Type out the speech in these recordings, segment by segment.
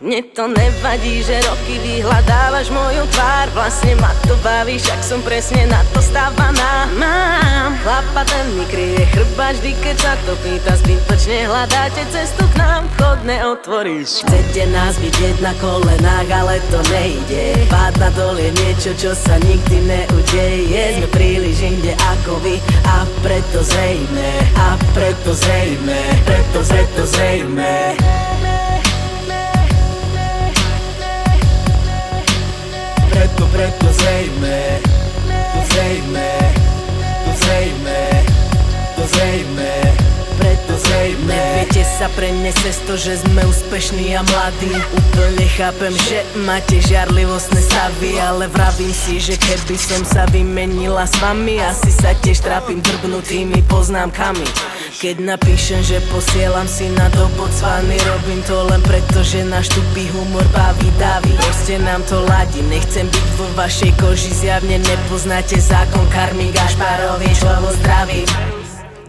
Mne to nevadí, že roky vyhľadávaš moju tvár. Vlastne ma to baví, však som presne na to stávaná. Mám chlapa, ten mi kryje chrbát vždy, keď sa to pýta. Zbytočne hľadáte cestu k nám, vchodne otvoríš. Chcete nás vidieť na kolenách, ale to nejde. Pád na dol je niečo, čo sa nikdy neudeje. Sme príliš inde ako vy a preto zrejme, preto zrejme. Preto zrejme, preto zrejme. Neviete sa preniesť cez to, že sme úspešní a mladí. Úplne chápem, že máte žiarlivostné stavy, ale vravím si, že keby som sa vymenila s vami, asi sa tiež trápim drbnutými poznámkami. Keď napíšem, že posielam si na do Botswany, robím to len preto, že náš tupý humor baví dávi. Proste nám to ladí, nechcem byť vo vašej koži. Zjavne nepoznáte zákon karmy, Gašparovi slovo zdraví.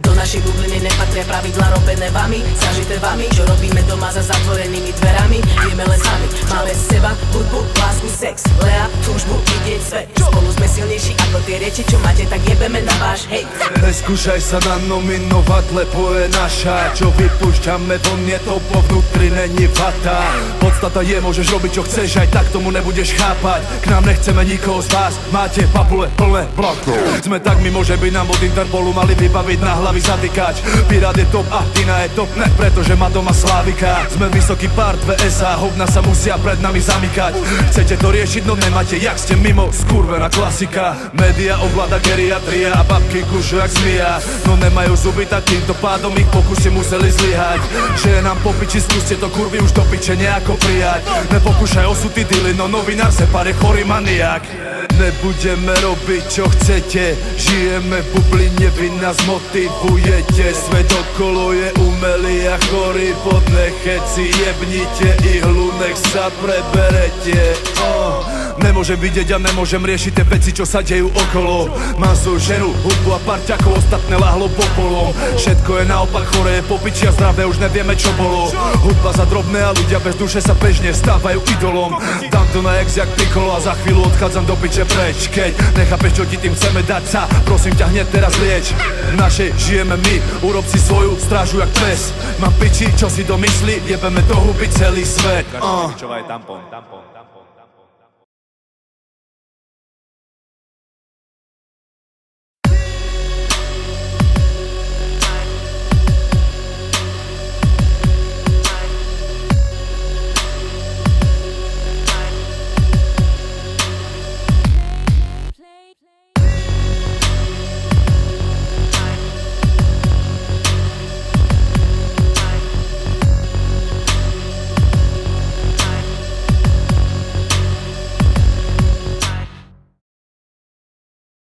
Do našej bubliny nepatria pravidlá robené vami, zažité vami. Čo robíme doma za zatvorenými dverami, vieme len sami. Máme seba, hudbu, lásku, sex, Lea, túžbu, vidieť svet. Spolu sme silnejší ako tie reči, čo máte, tak jebeme na váš hejt. Neskúšaj sa nanominovať, lebo je naša. Čo vypúšťame von, je to po vnútri, není vata. Podstata je, môžeš robiť čo chceš, aj tak tomu nebudeš chápať. K nám nechceme nikoho z vás, máte papule plné blokov. Sme tak mimo, že by nám od Interpolu mali vybaviť na hlavy zatýkač. Pirát je top a Tina je top, ne pretože má doma Slávika. Sme vysoký pár 2SA, hovna sa musia pred nami zamykať. Chcete to riešiť, no nemáte, jak ste mimo, skurvená klasika. Média ovláda geriatria a babky kušu jak zmia. No nemajú zuby, tak týmto pádom ich pokusy museli zlyhať. Že je nám po piči, skúste to kurvy už do piče nejako prijať. Nepokúšaj osud ty dily, no novinár Separ je chorý maniak. Nebudeme robiť čo chcete, žijeme v bubline, vy nás motivujete. Svet okolo je umelý a chorý, podnechec si jebnite ihlu, nech sa preberete. Nemôžem vidieť a nemôžem riešiť tie veci, čo sa dejú okolo. Mám svoju ženu, hudbu a parťakov, ostatné lahlo popolom. Všetko je naopak choré, po piči a zdravé, už nevieme čo bolo. Hudba za drobné a ľudia bez duše sa bežne stávajú idolom. Dám to na ex jak pikolo a za chvíľu odchádzam do piče preč. Keď nechápeš, čo ti tým chceme dať sa, prosím ťa hneď teraz lieč. Našej žijeme my, urob si svoju strážu jak pes. Mám piči, čo si domyslí, jebeme do huby celý svet. Tampon.